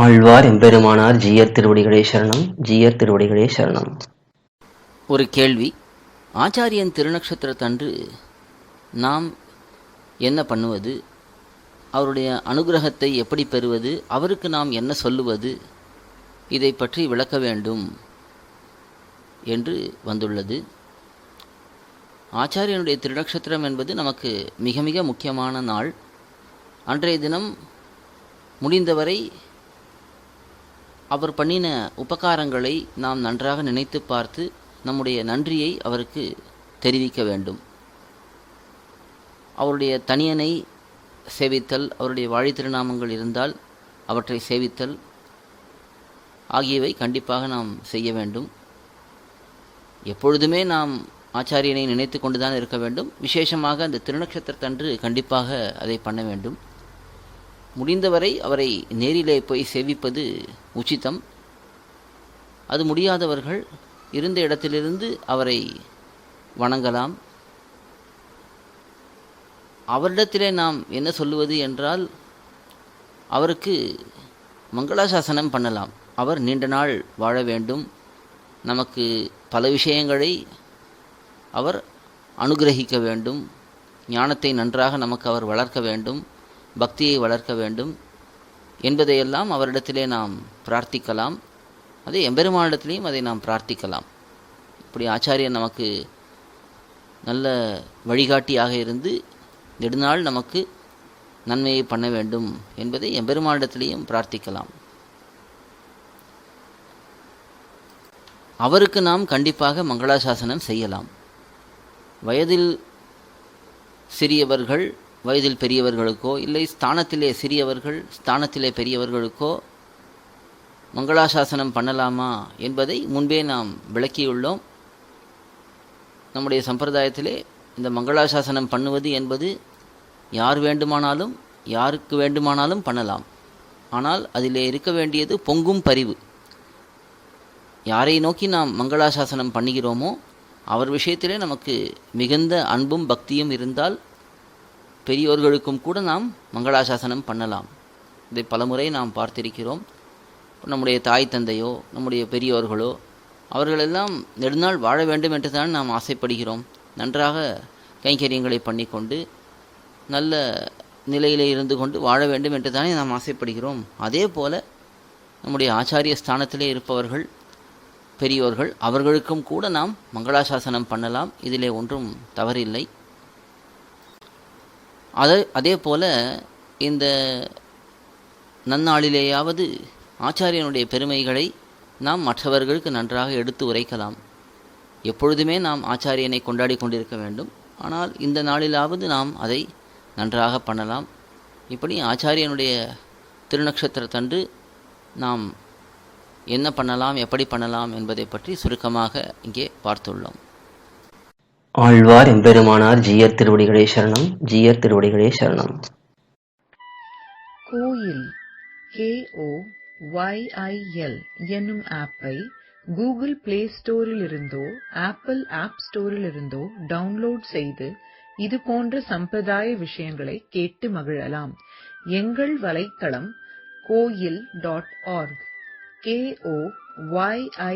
ஆழ்வார் எம்பெருமானார் ஜீயர் திருவடிகளே சரணம். ஜீயர் திருவடிகளே சரணம். ஒரு கேள்வி. ஆச்சாரியன் திருநக்ஷத்திரத்தன்று நாம் என்ன பண்ணுவது, அவருடைய அனுகிரகத்தை எப்படி பெறுவது, அவருக்கு நாம் என்ன சொல்லுவது, இதை பற்றி விளக்க வேண்டும் என்று வந்துள்ளது. ஆச்சாரியனுடைய திருநக்ஷத்திரம் என்பது நமக்கு மிக மிக முக்கியமான நாள். அன்றைய தினம் முடிந்தவரை அவர் பண்ணின உபகாரங்களை நாம் நன்றாக நினைத்து பார்த்து நம்முடைய நன்றியை அவருக்கு தெரிவிக்க வேண்டும். அவருடைய தனியனை சேவித்தல், அவருடைய வாழி திருநாமங்கள் இருந்தால் அவற்றை சேவித்தல் ஆகியவை கண்டிப்பாக நாம் செய்ய வேண்டும். எப்பொழுதுமே நாம் ஆச்சாரியனை நினைத்து கொண்டுதான் இருக்க வேண்டும். விசேஷமாக அந்த திருநக்ஷத்திரத்தன்று கண்டிப்பாக அதை பண்ண வேண்டும். முடிந்தவரை அவரை நேரிலே போய் சேவிப்பது உச்சிதம். அது முடியாதவர்கள் இருந்த இடத்திலிருந்து அவரை வணங்கலாம். அவரிடத்திலே நாம் என்ன சொல்லுவது என்றால், அவருக்கு மங்களாசாசனம் பண்ணலாம். அவர் நீண்ட நாள் வாழ வேண்டும், நமக்கு பல விஷயங்களை அவர் அனுகிரகிக்க வேண்டும், ஞானத்தை நன்றாக நமக்கு அவர் வளர்க்க வேண்டும், பக்தியை வளர்க்க வேண்டும் என்பதையெல்லாம் அவரிடத்திலே நாம் பிரார்த்திக்கலாம். அதே எம்பெருமானிடத்திலேயும் அதை நாம் பிரார்த்திக்கலாம். இப்படி ஆச்சாரியன் நமக்கு நல்ல வழிகாட்டியாக இருந்து நெடுநாள் நமக்கு நன்மையை பண்ண வேண்டும் என்பதை எம்பெருமானிடத்திலேயும் பிரார்த்திக்கலாம். அவருக்கு நாம் கண்டிப்பாக மங்களாசாசனம் செய்யலாம். வயதில் சிறியவர்கள் வயதில் பெரியவர்களுக்கோ, இல்லை ஸ்தானத்திலே சிறியவர்கள் ஸ்தானத்திலே பெரியவர்களுக்கோ மங்களாசாசனம் பண்ணலாமா என்பதை முன்பே நாம் விளக்கியுள்ளோம். நம்முடைய சம்பிரதாயத்திலே இந்த மங்களாசாசனம் பண்ணுவது என்பது யார் வேண்டுமானாலும் யாருக்கு வேண்டுமானாலும் பண்ணலாம். ஆனால் அதிலே இருக்க வேண்டியது பொங்கும் பரிவு. யாரை நோக்கி நாம் மங்களாசாசனம் பண்ணுகிறோமோ அவர் விஷயத்திலே நமக்கு மிகுந்த அன்பும் பக்தியும் இருந்தால் பெரியோர்களுக்கும் கூட நாம் மங்களாசாசனம் பண்ணலாம். இதை பலமுறை நாம் பார்த்திருக்கிறோம். நம்முடைய தாய் தந்தையோ நம்முடைய பெரியோர்களோ அவர்களெல்லாம் நெடுநாள் வாழ வேண்டும் என்று தான் நாம் ஆசைப்படுகிறோம். நன்றாக கைங்கரியங்களை பண்ணிக்கொண்டு நல்ல நிலையிலே இருந்து கொண்டு வாழ வேண்டும் என்று தானே நாம் ஆசைப்படுகிறோம். அதே போல நம்முடைய ஆச்சாரிய ஸ்தானத்திலே இருப்பவர்கள் பெரியோர்கள் அவர்களுக்கும் கூட நாம் மங்களாசாசனம் பண்ணலாம். இதிலே ஒன்றும் தவறில்லை. அதே போல இந்த நன்னாளிலேயாவது ஆச்சாரியனுடைய பெருமைகளை நாம் மற்றவர்களுக்கு நன்றாக எடுத்து உரைக்கலாம். எப்பொழுதுமே நாம் ஆச்சாரியனை கொண்டாடி கொண்டிருக்க வேண்டும். ஆனால் இந்த நாளிலாவது நாம் அதை நன்றாக பண்ணலாம். இப்படி ஆச்சாரியனுடைய திருநக்ஷத்திரத்தன்று நாம் என்ன பண்ணலாம், எப்படி பண்ணலாம் என்பதை பற்றி சுருக்கமாக இங்கே பார்த்துள்ளோம். ஆழ்வார் எம்பெருமானார் ஜீயர் திருவடிகளே சரணம். ஜீயர் திருவடிகளே சரணம். கோயில் KOYIL என்னும் ஆப்பை கூகுள் பிளே ஸ்டோரில் இருந்தோ ஆப்பிள் ஆப் ஸ்டோரில் இருந்தோ டவுன்லோட் செய்து இது போன்ற சம்பிரதாய விஷயங்களை கேட்டு மகிழலாம். எங்கள் வலைத்தளம் koil.org KOYIL.org